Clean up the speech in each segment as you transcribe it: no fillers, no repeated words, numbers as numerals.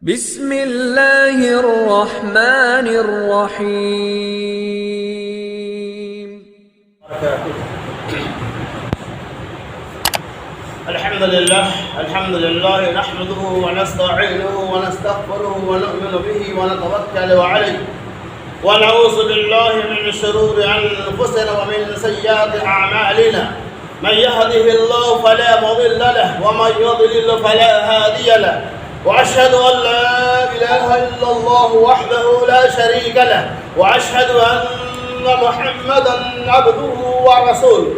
بسم اللہ الرحمن الرحیم. الحمد لله نحمده ونستعينه ونستغفره ونؤمن به ونتوكل عليه ونعوذ بالله من شرور أنفسنا ومن سيئات أعمالنا. من يهده الله فلا مضل له ومن يضلل فلا هادي له. وأشهد أن لا إله إلا الله وحده لا شريك له وأشهد أن محمدا عبده ورسوله.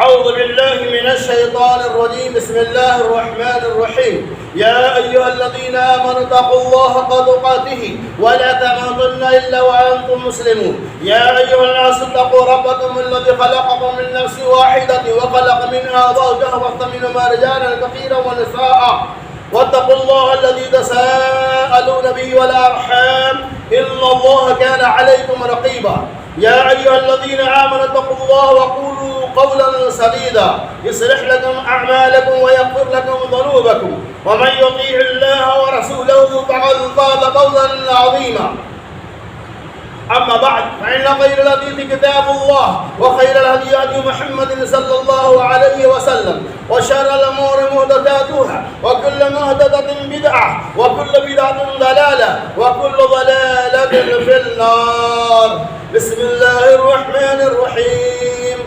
أعوذ بالله من الشيطان الرجيم. بسم الله الرحمن الرحيم. يا أيها الذين آمنوا اتقوا الله حق تقاته ولا تموتن إلا وأنتم مسلمون. يا أيها الناس اتقوا ربكم الذي خلقكم من نفس واحدة وخلق منها زوجها وبث منهما رجالا كثيرا ونساء واتقوا الله الذي تساءلون به والأرحام إن الله كان عليكم رقيبا. يا أيها الذين آمنوا اتقوا الله وقولوا قولا سديدا يصلح لكم أعمالكم ويغفر لكم ذنوبكم ومن يطيع الله ورسوله فقد فاز فوزا عظيما. أما بعد فإن خير الحديث كتاب الله وخير الهدي هدي محمد صلى الله عليه وسلم وشر الأمور محدثاتها وكل محدثة بدعة وكل بدعة ضلالة وكل ضلالة في النار. بسم الله الرحمن الرحيم.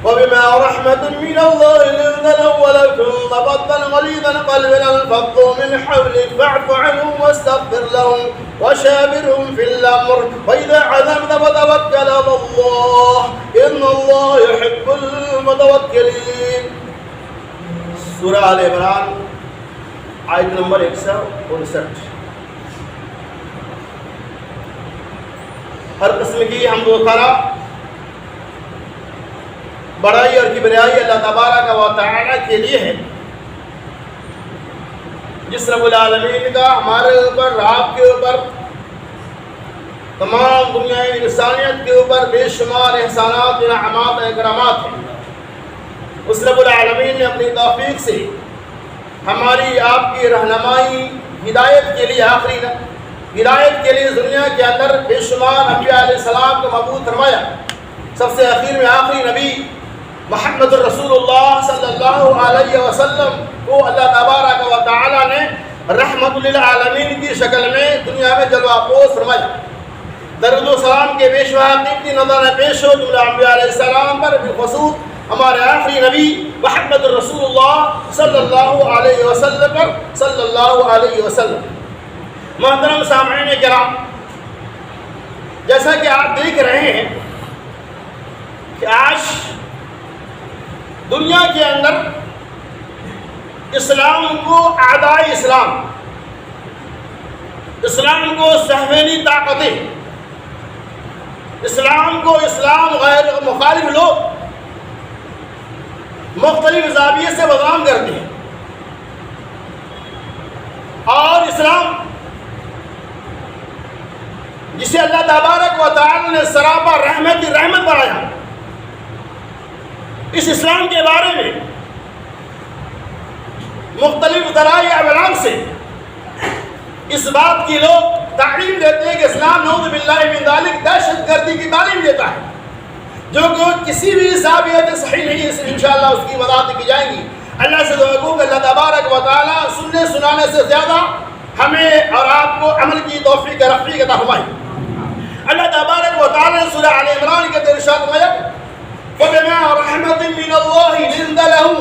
وبما رحمة من الله لنت لهم ولو كنت فظا غليظ القلب لانفضوا من حولك فاعف عنهم واستغفر لهم وشاورهم في الأمر وإذا عزمت فتوكل على الله إن الله يحب المتوكلين. سورہ آل عمران آیت نمبر 159. ہر قسم کی حمد و ثنا بڑائی اور کبریائی اللہ تبارک و تعالی کے لیے ہے، جس رب العالمین کا ہمارے اوپر، آپ کے اوپر، تمام دنیا انسانیت کے اوپر بے شمار احسانات، انعامات، اکرامات ہیں. اس رب العالمین نے اپنی توفیق سے ہماری آپ کی رہنمائی ہدایت کے لیے ہدایت کے لیے دنیا کے اندر بے شمار انبیاء علیہ السلام کو مبعوث فرمایا. سب سے اخیر میں آخری نبی محمد الرسول اللہ صلی اللہ علیہ وسلم کو اللہ تبارک و تعالی نے رحمت للعالمین کی شکل میں دنیا میں جلوہ افروز فرمایا. درود و سلام کے بے شمار قیمتی نظرانہ پیش ہو جملہ انبیاء علیہ السلام پر، بالخصوص ہمارے آخری نبی محمد الرسول اللہ صلی اللہ علیہ وسلم پر صلی اللہ علیہ وسلم. محترم سامعین کرام، جیسا کہ آپ دیکھ رہے ہیں کہ آج دنیا کے اندر اسلام کو اعداء اسلام کو صہیونی طاقتیں، اسلام غیر مخالف لوگ مختلف زاویے سے بدنام کرتے ہیں، اور اسلام جسے اللہ تبارک و تعالی نے سراپا رحمت بنایا، اس اسلام کے بارے میں مختلف ذرائع ابلاغ سے اس بات کی لوگ تعلیم دیتے ہیں کہ اسلام نعوذ باللہ من ذالک دہشت گردی کی تعلیم دیتا ہے، جو کہ کسی بھی زاویے سے صحیح نہیں ہے. انشاءاللہ اس کی وضاحت کی جائیں گی. اللہ سے دعا کروں کہ اللہ تبارک و تعالی سننے سنانے سے زیادہ ہمیں اور آپ کو عمل کی توفیق رفیق عطا فرمائے. اللہ تبارک و تعالی نے سورہ آل عمران کے اندر ارشاد فرمایا وَبِمَا رَحْمَةٍ مِّنَ اللَّهِ لِنتَ لَهُمْ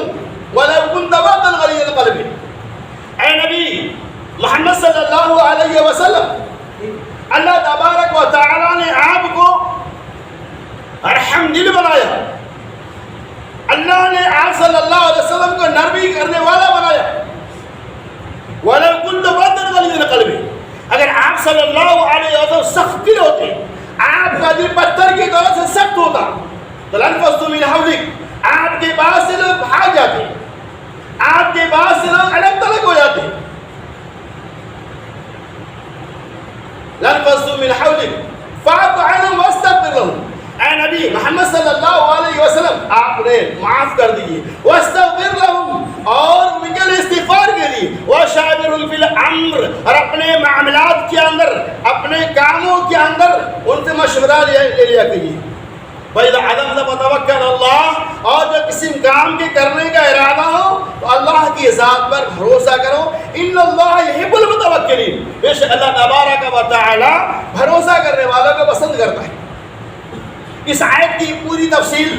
وَلَوْ كُنتَ فَظًّا غَلِيظَ الْقَلْبِ. اے نبی محمد صلی اللہ علیہ وسلم، اللہ تبارک و تعالی نے آپ کو رحم دل بنایا. اللہ نے آپ صلی اللہ علیہ وسلم کو نرمی کرنے والا بنایا. وَلَوْ كُنتَ فَظًّا غَلِيظَ الْقَلْبِ. اگر آپ صلی اللہ علیہ وسلم سخت دل ہوتے، آپ کا دل پتھر کی طرح سے سخت ہوتا، تو لَانفَضُّوا مِنْ حَوْلِكَ، آپ کے پاس سے لوگ بھاگ جاتے، آپ کے پاس سے لوگ الگ تلگ ہو جاتے. لَانفَضُّوا مِنْ حَوْلِكَ فَاعْفُ عَنْهُمْ وَاسْتَغْفِرْ لَهُمْ. اے نبی محمد صلی اللہ علیہ وسلم، آپ نے معاف کر دیجیے. وَاسْتَغْفِرْ لَهُمْ، اور ان کے لیے استغفار کے لیے کیجیے، وَشَاوِرْهُمْ فِي الْأَمْرِ، اور اپنے معاملات کے اندر، اپنے کاموں کے اندر ان سے مشورہ لے لیا کیجیے۔ وَإِذَا عَزَمْتَ فَتَوَكَّلْ عَلَى اللَّهِ، اور جب کسی کام کے کرنے کا ارادہ ہو تو اللہ کی ذات پر بھروسہ کرو، إِنَّ اللَّهَ يُحِبُّ الْمُتَوَكِّلِينَ، بے شک اللہ تبارک و تعالی بھروسہ کرنے والوں کو پسند کرتا ہے۔ اس آیت کی پوری تفصیل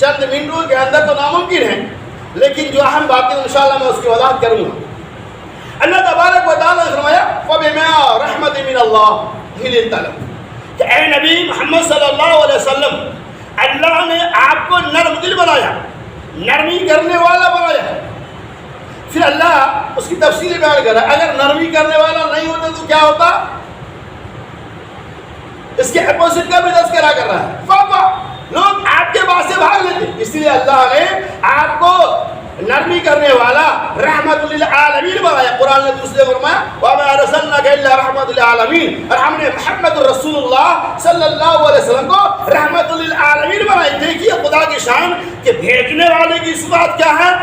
چند منٹوں کے اندر تو ناممکن ہے، لیکن جو اہم باتیں انشاءاللہ میں اس کی وضاحت کروں گا۔ اللہ تبارک و تعالی نے فرمایا فَبِمَا رَحْمَةٍ مِّنَ اللَّهِ لِنتَ لَهُمْ، کہ اے نبی محمد صلی اللہ علیہ وسلم، اللہ نے آپ کو نرم دل بنایا، نرمی کرنے والا بنایا۔ پھر اللہ اس کی تفصیل بیان کر رہا ہے، اگر نرمی کرنے والا نہیں ہوتا تو کیا ہوتا؟ اس کے اپوزٹ کا بھی تذکرہ کر رہا ہے، فاقا لوگ آپ کے پاس سے بھاگ لیتے، اس لیے اللہ نے آپ کو نرمی کرنے والا رحمت للعالمین بنایا۔ قرآن نے دوسرے فرمایا وَمَا أَرْسَلْنَاكَ إِلَّا رَحْمَةً لِلْعَالَمِينَ، اور ہم نے محمد رسول اللہ صلی اللہ علیہ وسلم کو رحمت للعالمین بنائی۔ دیکھیے خدا کی شان کہ بھیجنے والے کی صفات کیا ہے؟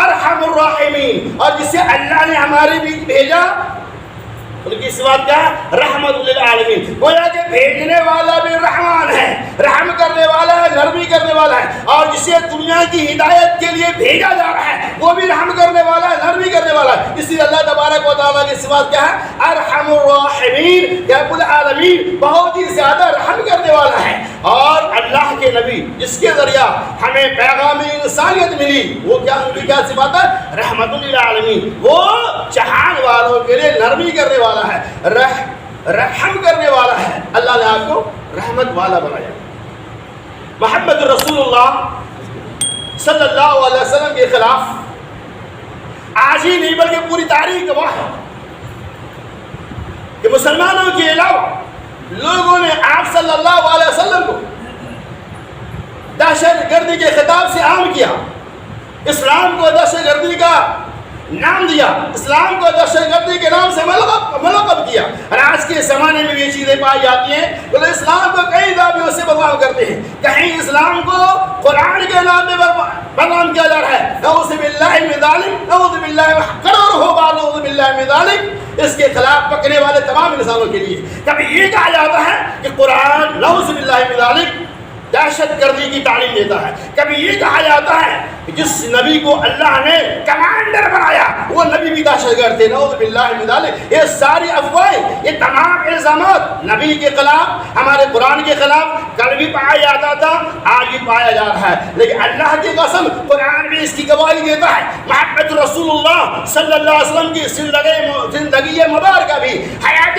ارحم الراحمین، اور جسے اللہ نے ہمارے بیچ بھیجا ان کی صفات کیا ہے؟ رحمت للعالمین۔ گویا کہ بھیجنے والا بھی رحمان ہے، رحم کرنے والا ہے، نرمی کرنے والا ہے، اور جسے دنیا کی ہدایت کے لیے بھیجا جا رہا ہے وہ بھی رحم کرنے والا ہے، نرمی کرنے والا ہے۔ اس لیے اللہ تبارک و تعالیٰ کی صفات کیا ہے؟ ارحم الراحمین، رب العالمین بہت ہی زیادہ رحم کرنے والا ہے۔ اور اللہ کے نبی جس کے ذریعہ ہمیں پیغام انسانیت ملی وہ کیا، ان کی کیا صفات ہے؟ رحمت للعالمین، وہ جہان والوں کے لیے نرمی کرنے والا ہے، رحم کرنے والا ہے۔ اللہ نے آپ کو رحمت والا بنایا۔ محمد رسول اللہ صلی اللہ علیہ وسلم کے خلاف آج ہی نہیں بلکہ پوری تاریخ گواہ ہے کہ مسلمانوں کے علاوہ لوگوں نے آپ صلی اللہ علیہ وسلم کو دہشت گردی کے خطاب سے عام کیا، اسلام کو دہشت گردی کا نام دیا، اسلام کو دہشت گردی کے نام سے ملقب کیا۔ اور آج کے زمانے میں یہ چیزیں پائی جاتی ہیں کہ لوگ اسلام کو کئی دعویوں سے بدنام کرتے ہیں، کہیں اسلام کو قرآن کے نام میں بدنام کیا جا رہا ہے، نعوذ باللہ من ذالک، نعوذ باللہ قرارہ بعد نعوذ باللہ من ذالک، اس کے خلاف پکنے والے تمام انسانوں کے لیے۔ کبھی یہ کہا جاتا ہے کہ قرآن نعوذ باللہ من ذالک دہشت گردی کی تعلیم دیتا ہے، کبھی یہ کہا جاتا ہے کہ جس نبی کو اللہ نے کمانڈر بنایا وہ نبی بھی دہشت گرد تھے، نعوذ باللہ من ذالک۔ یہ ساری افواہیں، یہ تمام الزامات نبی کے خلاف، ہمارے قرآن کے خلاف کل بھی پایا جاتا تھا، آج بھی پایا جا رہا ہے، لیکن اللہ کی قسم قرآن بھی اس کی گواہی دیتا ہے۔ محمد رسول اللہ صلی اللہ علیہ وسلم کی زندگی مبارکہ بھی، حیات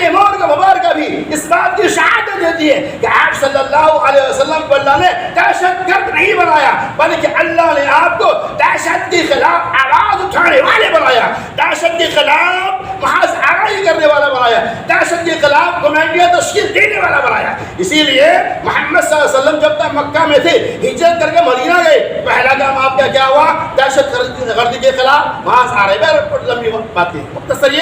مبارکہ بھی اس بات کی شہادت دیتی ہے کہ آپ صلی اللہ علیہ وسلم کو اللہ نے دہشت گرد نہیں بنایا، بلکہ اللہ نے آپ کو دہشت کے خلاف آواز اٹھانے والے بنایا، دہشت کے خلاف محض آگاہی کرنے والا بنایا، دہشت کے خلاف کمیٹیاں تشکیل دینے والا بنایا۔ اسی لیے محمد صلی اللہ علیہ وسلم جب تک مکہ میں تھے، ہجرت کر کے مدینہ گئے، پہلا کام آپ کا کیا ہوا؟ دہشت گردی کے خلاف محض آ رہے ہیں، لمبی باتیں مختصر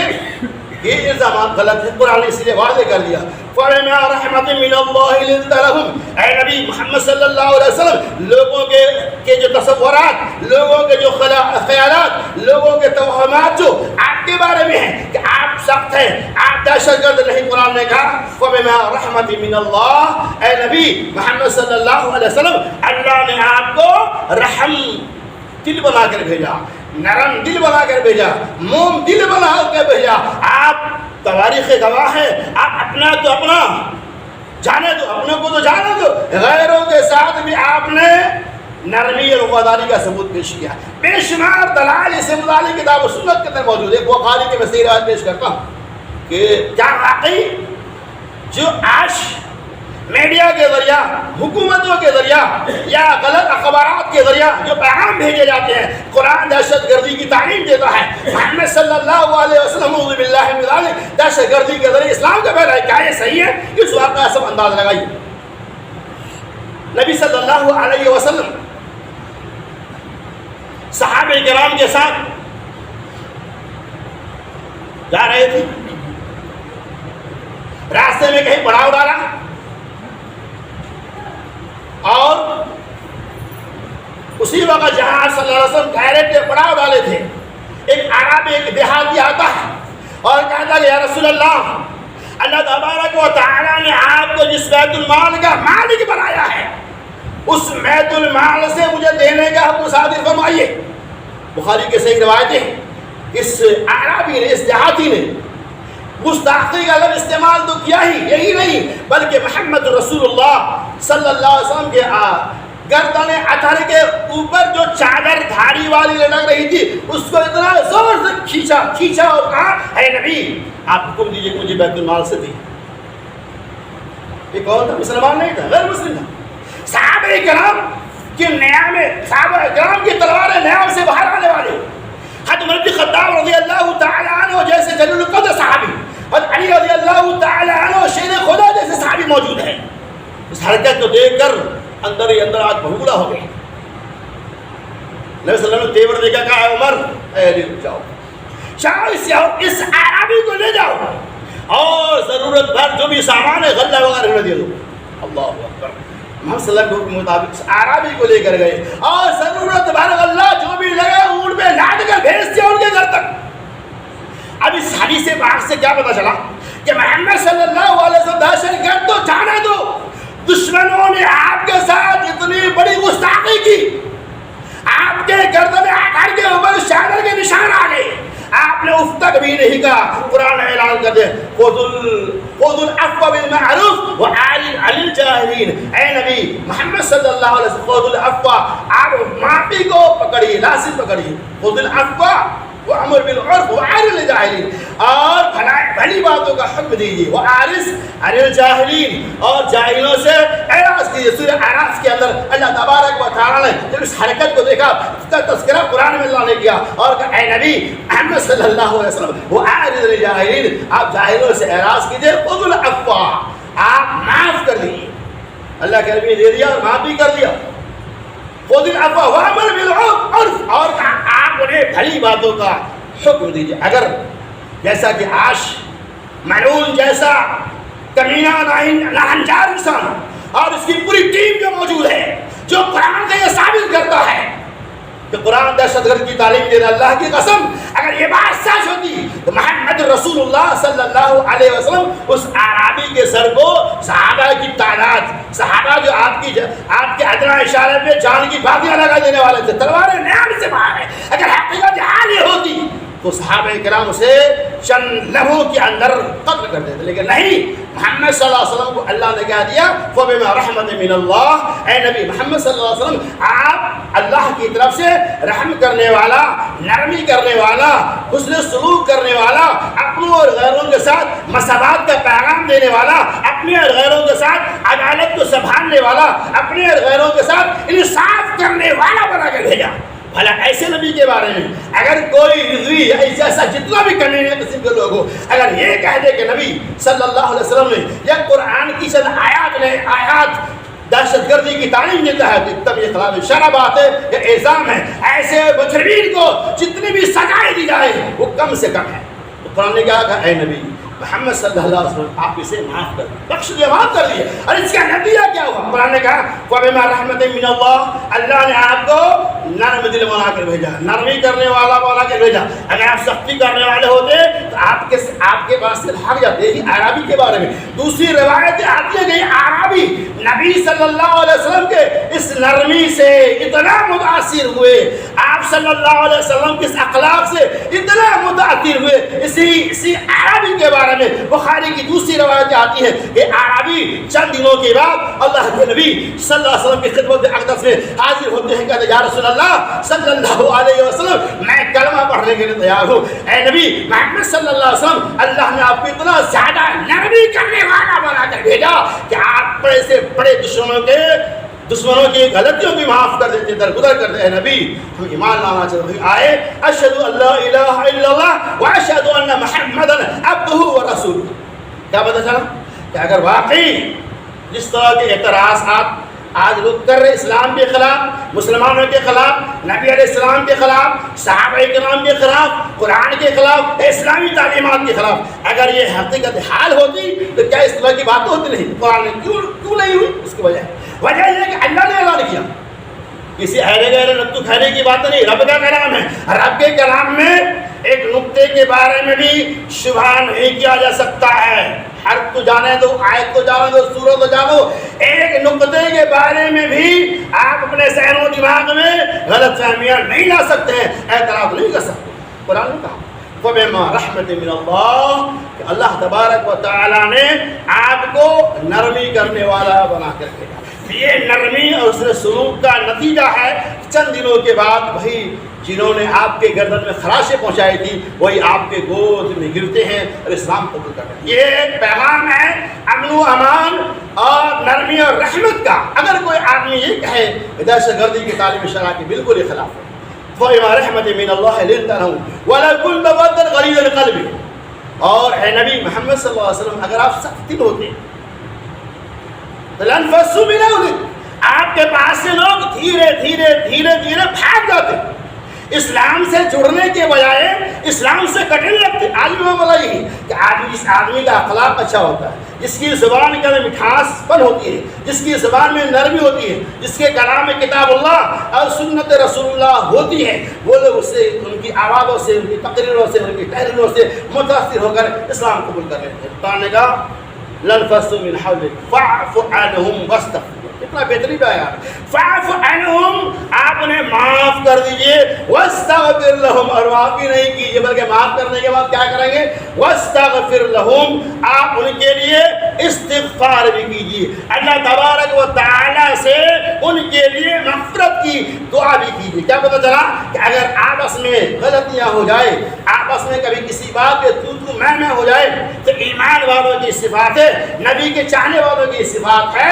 یہ الزامات غلط ہے، قرآن نے اس لیے واضح کر دیا فَبِمَا رَحْمَةٍ مِّنَ اللَّهِ لِنتَ لَهُمْ۔ اے نبی محمد صلی اللہ علیہ وسلم، لوگوں کے جو تصورات، لوگوں کے جو خیالات، لوگوں کے توہمات جو آپ کے بارے میں ہیں کہ آپ سخت ہیں، آپ دہشت گرد نہیں، قرآن نے کہا فَبِمَا رَحْمَةٍ مِّنَ اللَّهِ، اے نبی محمد صلی اللہ علیہ وسلم، اللہ نے آپ کو رحم دل بنا کر بھیجا، نرم دل بنا کر بھیجا، موم دل بنا کر بھیجا۔ آپ تواریخ گواہ ہیں، آپ اپنا تو اپنا جانے دو، اپنے کو تو جانے دو، غیروں کے ساتھ بھی آپ نے نرمی اور وفاداری کا ثبوت پیش کیا۔ بے شمار دلائل اس متعلق کتاب و سنت کے اندر موجود ہے۔ بخاری کے میں صحیح روایت پیش کرتا ہوں کہ کیا واقعی جو آج میڈیا کے ذریعہ، حکومتوں کے ذریعہ یا غلط اخبارات کے ذریعہ جو پیغام بھیجے جاتے ہیں، قرآن دہشت گردی کی تعلیم دیتا ہے، محمد صلی اللہ علیہ وسلم اعوذ باللہ من ذالک دہشت گردی کے ذریعے اسلام کا پھیلایا، کیا یہ صحیح ہے؟ اس واقعہ سب انداز لگائیے۔ نبی صلی اللہ علیہ وسلم صحابہ کرام کے ساتھ جا رہے تھے، راستے میں کہیں پڑاؤ ڈالا اور اسی وقت جہاں صلی اللہ علیہ وسلم ٹھہرے تھے، پڑاؤ ڈالے تھے، ایک عربی ایک دیہاتی آتا ہے اور کہتا ہے کہ یا رسول اللہ تبارک و تعالیٰ نے آپ کو جس بیت المال کا مالک بنایا ہے اس بیت المال سے مجھے دینے کا حکم صادر فرمائیے۔ بخاری کے صحیح روایتیں، اس عربی نے، اس دیہاتی نے گستاخی کا لفظ استعمال تو کیا ہی، یہی نہیں بلکہ محمد رسول اللہ صلی اللہ علیہ وسلم کے گردن اطہر کے اوپر جو چادر دھاری والی لٹک رہی تھی اس کو اتنا زور سے کھینچا اور کہا اے نبی آپ حکم دیجیے کہ مجھے بیت المال سے دی۔ یہ کون تھا؟ مسلمان نہیں تھا، غیر مسلم تھا۔ صحابہ کرام کی صحابہ کرام کی تلواریں نیام سے باہر آنے والے، حضرت عمر بن خطاب رضی اللہ تعالی عنہ جیسے جلیل القدر صحابی، حضرت علی رضی اللہ تعالی عنہ شیر خدا جیسے صحابی موجود ہیں۔ اس حرکت کو دیکھ کر اندر ہی اندر آج بھگوڑا ہو گئے۔ نبی صلی اللہ علیہ وسلم نے تیور دیکھا، کہا عمر اے علی جاؤ اس عربی کو لے جاؤ اور ضرورت بھر جو بھی سامان ہے غلہ وغیرہ دے دو۔ اللہ اکبر۔ محمد صلی اللہ علیہ وسلم کے مطابق عربی کو لے کر گئے اور ضرورت بھر غلہ جو بھی لگا اونٹ پہ لاد کر بھیج دیا ان کے گھر تک۔ اب اس حدیث پاک سے کیا پتہ چلا کہ محمد صلی اللہ علیہ وسلم دہشت گرد تو جانے دو، دشمنوں نے آپ کے ساتھ اتنی بڑی گستاخی کی، آپ کے گردن اطہر کے اوپر شادر کے نشان آ گئے، آپ نے اف تک بھی نہیں کہا۔ قرآن اعلان کر دے خذ العفو بالمعروف وعن الجاہلین۔ اے نبی محمد صلی اللہ علیہ وسلم خذ العفو، آپ معافی کو پکڑیے، لازم پکڑیے۔ خذ العفو وامر بالعرف وعن الجاہلین، اور بھلی باتوں کا حکم دیجیے، وعارض عن الجاہلین، اور جاہلوں سے اعراض کیجیے۔ سورہ اعراف کے اندر اللہ تبارک و تعالیٰ نے جب اس حرکت کو دیکھا اس کا تذکرہ قرآن میں اللہ نے کیا اور کہا اے نبی محمد صلی اللہ علیہ وسلم وعارض عن الجاہلین، آپ جاہلوں سے اعراض کیجیے۔ خذ العفو، آپ معاف کر دیجیے۔ اللہ کے نبی نے دے دیا اور معاف بھی کر دیا۔ خذ العفو وامر بالعرف، اور آپ انہیں بھلی باتوں کا حکم دیجیے۔ اگر جیسا کہ عاش ملعون جیسا کمینہ ناہنجار انسان اور اس کی پوری ٹیم جو موجود ہے جو قرآن سے یہ ثابت کرتا ہے کہ قرآن دہشت گرد کی تعلیم دے رہا، اللہ کی قسم اگر یہ بات سچ ہوتی تو محمد رسول اللہ صلی اللہ علیہ وسلم اس اعرابی کے سر کو صحابہ کی تعداد، صحابہ جو آپ کے ادنا اشارے پہ جان کی باتیاں لگا دینے والے تھے، تلواریں نیام سے باہر ہے، اگر حقیقت حال یہ ہوتی تو صحابہ کرام اسے چند لمحوں کے اندر قتل کر دیتے، لیکن نہیں، محمد صلی اللہ علیہ وسلم کو اللہ نے کہہ دیا فَبِمَا رَحْمَةٍ مِّنَ اللَّهِ، اے نبی محمد صلی اللہ علیہ وسلم آپ اللہ کی طرف سے رحم کرنے والا، نرمی کرنے والا، حسن سلوک کرنے والا، اپنوں اور غیروں کے ساتھ مساوات کا پیغام دینے والا، اپنے اور غیروں کے ساتھ عدالت کو سنبھالنے والا، اپنے اور غیروں کے ساتھ انصاف کرنے والا بنا کے بھیجا۔ بھلا ایسے نبی کے بارے میں اگر کوئی رضوی ایسا جتنا بھی کمینے قسم کے لوگ ہو اگر یہ کہہ دے کہ نبی صلی اللہ علیہ وسلم نے یا قرآن کی چند آیات دہشت گردی کی تعلیم دیتا ہے تو تب یہ خلاف شرع بات ہے، یہ الزام ہے، ایسے مجرمین کو جتنی بھی سزائیں دی جائے وہ کم سے کم ہے۔ تو قرآن نے کہا اے نبی محمد صلی اللہ علیہ وسلم آپ اسے معاف کر بخش دیا، معاف کر دیے، اور اس کا نتیجہ کیا ہوا؟ قرآن نے کہا فَبِمَا رَحْمَةٍ مِّنَ اللَّهِ، اللہ نے آپ کو نرم دل بنا کر بھیجا، نرمی کرنے والا بنا کر بھیجا۔ اگر آپ سختی کرنے والے ہوتے تو آپ کے پاس سے بھاگ جاتے ہی۔ عربی کے بارے میں دوسری روایتیں آتی ہیں کہ عربی نبی صلی اللہ علیہ وسلم کے اس نرمی سے اتنا متاثر ہوئے، آپ صلی اللہ علیہ وسلم کے اس اخلاق سے اتنا متاثر ہوئے، اسی عربی کے بارے میں بخاری کی دوسری روایت آتی ہے کہ عربی چند دنوں کے بعد اللہ کے نبی صلی اللہ علیہ وسلم کی خدمت اقدس میں حاضر ہوتے ہیں، کہتے ہیں یا رسول اللہ صلی اللہ علیہ وسلم میں کلمہ پڑھنے کے لیے تیار ہوں۔ اے نبی محمد صلی اللہ علیہ وسلم اللہ نے آپ کو اتنا زیادہ نرمی کرنے والا بنا کر بھیجا کہ آپ بڑے سے بڑے دشمنوں کی غلطیوں بھی معاف کر دیتے، درگزر کرتے ہیں۔ نبی ہم ایمان لانا چاہتے ہیں، آئے اشہد ان لا الہ الا اللہ واشہد ان محمدا عبدہ ورسولہ۔ کیا پتہ چلا کہ اگر واقعی جس طرح کے اعتراضات آج لوگ کر رہے اسلام کے خلاف، مسلمانوں کے خلاف، نبی علیہ السلام کے خلاف، صحابہ کرام کے خلاف، قرآن کے خلاف، اسلامی تعلیمات کے خلاف، اگر یہ حقیقت حال ہوتی تو کیا اس طرح کی بات ہوتی نہیں؟ قرآن نے کیوں نہیں ہوئی؟ اس کی وجہ یہ ہے کہ اللہ نے اعلان کیا کسی ایرے گہرے نتو خیرے کی بات نہیں، رب کا کلام ہے. رب کے کلام میں ایک نقطے کے بارے میں بھی شبہ نہیں کیا جا سکتا ہے. حرف تو جانے دو، آیت تو جانے دو، سورہ تو جانو، ایک نقطے کے بارے میں بھی آپ اپنے ذہن و دماغ میں غلط فہمیاں نہیں لا سکتے ہیں، اعتراض نہیں کر سکتے. قرآن نے کہا فَبِمَا رَحْمَةٍ مِّنَ اللَّهِ کہ اللہ تبارک و تعالیٰ نے آپ کو نرمی کرنے والا بنا کر کے. یہ نرمی اور اس نے سلوک کا نتیجہ ہے. چند دنوں کے بعد وہی جنہوں نے آپ کے گردن میں خراشیں پہنچائی تھی وہی آپ کے گود میں گرتے ہیں اور اسلام قبول کرتے ہیں. یہ ایک پیغام ہے امن و امان اور نرمی اور رحمت کا. اگر کوئی آدمی یہ کہے دہشت گردی کی تعلیم شرع کے بالکل ہی خلاف ہے. فَبِمَا رَحْمَةٍ مِّنَ اللَّهِ لِنتَ لَهُمْ وَلَوْ كُنتَ فَظًّا غَلِيظَ الْقَلْبِ. اور اے نبی محمد صلی اللہ علیہ وسلم اگر آپ سخت دل ہوتے لَانفَضُّوا مِنْ حَوْلِكَ، آپ کے پاس سے لوگ دھیرے دھیرے دھیرے دھیرے بھاگ جاتے. اسلام سے جڑنے کے بجائے اسلام سے کٹنے لگتے. آج بھی معاملہ یہی کہ جس آدمی کا اخلاق اچھا ہوتا ہے، جس کی زبان کے اندر مٹھاس پن ہوتی ہے، جس کی زبان میں نرمی ہوتی ہے، جس کے کلام میں کتاب اللہ اور سنت رسول اللہ ہوتی ہے، وہ لوگ اس سے ان کی آوازوں سے، ان کی تقریروں سے، ان کی تحریروں سے متاثر ہو کر اسلام قبول کر لیتے ہیں. قرآن نے کہا لَانفَضُّوا مِنْ حَوْلِكَ فَاعْفُ عَنْهُمْ وَاسْتَغْفِرْ. کتنا بہترین ہے یار. فَاعْفُ عَنْهُمْ، آپ انہیں معاف کر دیجئے. وَاسْتَغْفِرْ لَهُمْ، اور معاف ہی نہیں کیجئے بلکہ معاف کرنے کے بعد کیا کریں گے؟ وَاسْتَغْفِرْ لَهُمْ، آپ ان کے لیے استغفار بھی کیجئے. اللہ تبارک و تعالی سے ان کے لیے مغفرت کی دعا بھی کیجئے. کیا پتہ چلا کہ اگر آپس میں غلطیاں ہو جائے، آپس میں کبھی کسی بات پہ تو میں ہو جائے، تو ایمان والوں کی صفات ہے، نبی کے چاہنے والوں کی صفات ہے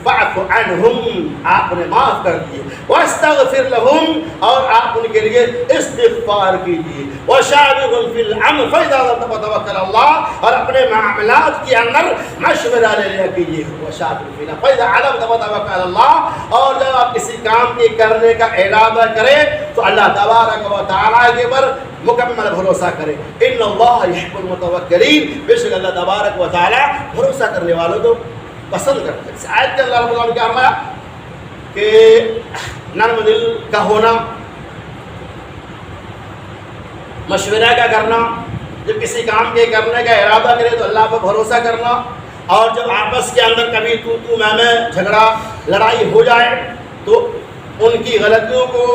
فَاعْفُ عَنْهُمْ، آپ انہیں معاف کر دیجئے. وَاسْتَغْفِرْ لَهُمْ، اور آپ ان کے لیے استغفار کیجئے. وَشَاوِرْهُمْ فِي الْأَمْرِ فَإِذَا تَوَكَّلَ اللَّهُ، اور اپنے معاملات کے اندر مشورہ لے لیا کیجئے. وَشَاوِرْهُمْ فِي الْأَمْرِ فَإِذَا عَزَمْتَ فَتَوَكَّلْ عَلَى اللَّهِ، اور جب آپ کسی کام کے کرنے کا ارادہ کریں تو اللہ تبارک و تعالیٰ کے پر مکمل بھروسہ کرے. ان اللہ یحب المتوکلین، بے شک اللہ تبارک و تعالیٰ بھروسہ کرنے والوں کو پسند کرتے ہیں. اس آیت کے اللہ رب العالمین نے کیا فرمایا کہ نرم دل کا ہونا، مشورہ کا کرنا، جب کسی کام کے کرنے کا ارادہ کرے تو اللہ پر بھروسہ کرنا، اور جب آپس کے اندر کبھی تو میں جھگڑا لڑائی ہو جائے تو ان کی غلطیوں کو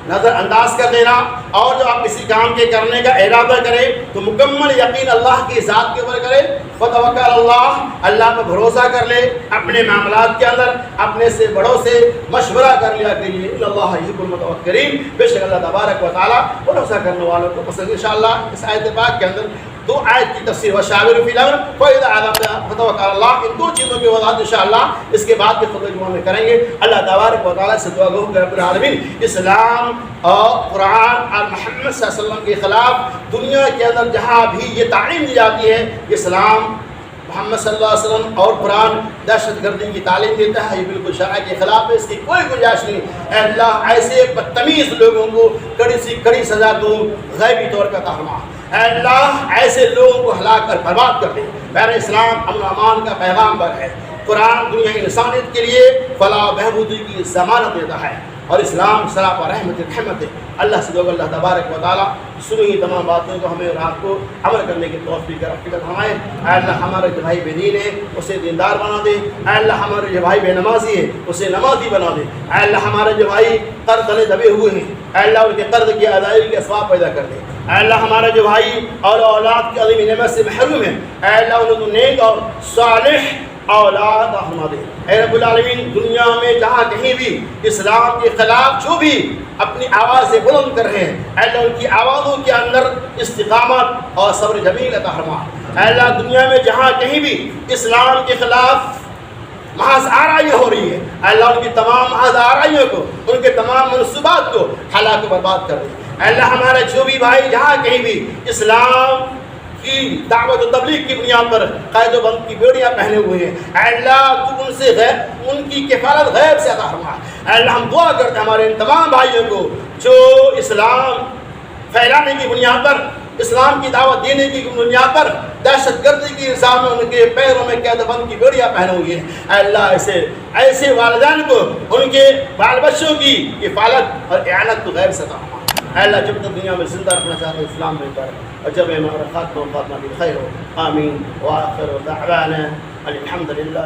نظر انداز کر دینا، اور جب آپ کسی کام کے کرنے کا ارادہ کریں تو مکمل یقین اللہ کی ذات کے اوپر کریں. فتوکل اللہ، اللہ پر بھروسہ کر لے. اپنے معاملات کے اندر اپنے سے بڑوں سے مشورہ کر لیا کیجیے. ان اللہ یحب المتوکلین، بے شک اللہ تبارک و تعالیٰ بھروسہ کرنے والوں کو پسند. انشاءاللہ اس آیت پاک کے اندر دو آیت کی تفسیر وشاور فی الامر فاذا عزمت فتوکل اللہ، ان دو چیزوں کی وضاحت انشاءاللہ اس کے بعد کے خطبے جمعہ میں کریں گے. اللہ تبارک و تعالیٰ سے دعا گو کہ رب العالمین اسلام اور قرآن اور محمد صلی اللہ علیہ وسلم کے خلاف دنیا کے اندر جہاں بھی یہ تعلیم دی جاتی ہے اسلام محمد صلی اللہ علیہ وسلم اور قرآن دہشت گردی کی تعلیم دیتا ہے، یہ بالکل شرع کے خلاف ہے، اس کی کوئی گنجائش نہیں. اے اللہ ایسے بدتمیز لوگوں کو کڑی سی کڑی سزا دو غیبی طور پر عطا فرما. اے اللہ ایسے لوگوں کو ہلاک کر برباد کر دے. بہر اسلام امن و امان کا پیغام پر ہے. قرآن دنیا کی انسانیت کے لیے فلاح و بہبودی کی ضمانت دیتا ہے، اور اسلام صلاح و رحمت ہے. اللہ سے دعا اللہ تبارک و تعالیٰ سنی ہوئی تمام باتوں کو ہمیں رات کو عمل کرنے کی توفیق فرمائے. اے اللہ ہمارے جو بھائی بے دین ہے اسے دیندار بنا دے. اے اللہ ہمارے جو بھائی بے نمازی ہے اسے نمازی بنا دے. اے اللہ ہمارے جو بھائی قرض تلے دبے ہوئے ہیں اے اللہ ان کے قرض کی ادائیگی کے اسباب پیدا کر دے. اے اللہ ہمارے جو بھائی اور اولاد کی عظیم نعمت سے محروم ہیں اے اللہ انہیں تو نیک اور صالح اولاد فرما دے. اے رب العالمین دنیا میں جہاں کہیں بھی اسلام کے خلاف جو بھی اپنی آوازیں بلند کر رہے ہیں اے اللہ ان کی آوازوں کے اندر استقامت اور صبر جمیل عطا فرما. اے اللہ دنیا میں جہاں کہیں بھی اسلام کے خلاف محض آرائیاں ہو رہی ہے اے اللہ ان کی تمام محض آرائیوں کو، ان کے تمام منصوبات کو ہلاک و برباد کر دے. اے اللہ ہمارے جو بھی بھائی جہاں کہیں بھی اسلام کی دعوت و تبلیغ کی بنیاد پر قید و بند کی بیڑیاں پہنے ہوئے ہیں اے اللہ تو ان سے ان کی کفالت غیب سے عطا فرما. اے اللہ ہم دعا کرتے ہیں ہمارے ان تمام بھائیوں کو جو اسلام پھیلانے کی بنیاد پر اسلام کی دعوت دینے کی بنیاد پر دہشت گردی کی الزام میں ان کے پیروں میں قید بند کی بیڑیاں پہنے ہوئی ہیں. اے اللہ ایسے والدین کو ان کے بال بچوں کی حفاظت اور اعانت کو غیر سے فرما. اے اللہ جب تک دنیا میں زندہ رکھنا چاہتے ہیں اسلام میں کر, اور جب ہمارا خاتمہ بالخیر ہو. آمین. وآخر دعوانا الحمد للہ.